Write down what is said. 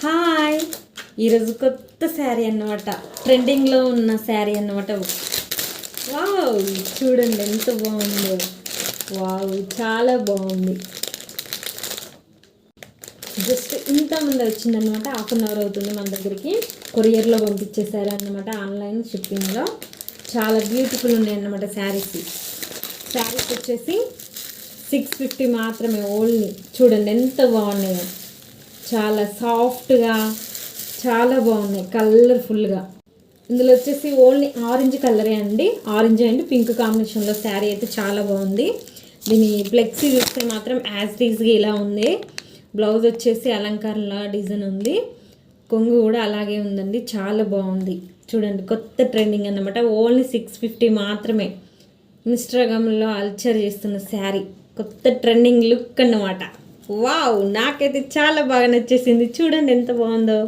Hi, ఈరోజు కొత్త శారీ అన్నమాట. ట్రెండింగ్లో ఉన్న శారీ అన్నమాట. వావ్, చూడండి ఎంత బాగుందో. వావ్, చాలా బాగుంది. జస్ట్ ఇంతమంది వచ్చిందనమాట. హాఫ్ అన్ అవర్ అవుతుంది మన దగ్గరికి. కొరియర్లో పంపించేశారు అన్నమాట, ఆన్లైన్ షిప్పింగ్లో. చాలా బ్యూటిఫుల్ ఉన్నాయి అన్నమాట శారీస్. శారీస్ వచ్చేసి 650 మాత్రమే ఓన్లీ. చూడండి ఎంత బాగున్నాయో. చాలా సాఫ్ట్గా, చాలా బాగున్నాయి, కలర్ఫుల్గా. ఇందులో వచ్చేసి ఓన్లీ ఆరెంజ్ కలరే అండి. ఆరెంజ్ అండ్ పింక్ కాంబినేషన్లో శారీ అయితే చాలా బాగుంది. దీని ఫ్లెక్సీ చూస్తే మాత్రం యాజ్ టీజ్గా ఇలా ఉంది. బ్లౌజ్ వచ్చేసి అలంకారంలా డిజైన్ ఉంది. కొంగు కూడా అలాగే ఉందండి, చాలా బాగుంది. చూడండి, కొత్త ట్రెండింగ్ అన్నమాట. ఓన్లీ 650 మాత్రమే. ఇన్స్టాగ్రామ్లో అల్చర్ చేస్తున్న శారీ, కొత్త ట్రెండింగ్ లుక్ అన్నమాట. వావ్, నాకైతే చాలా బాగా నచ్చేసింది. చూడండి ఎంత బాగుందో.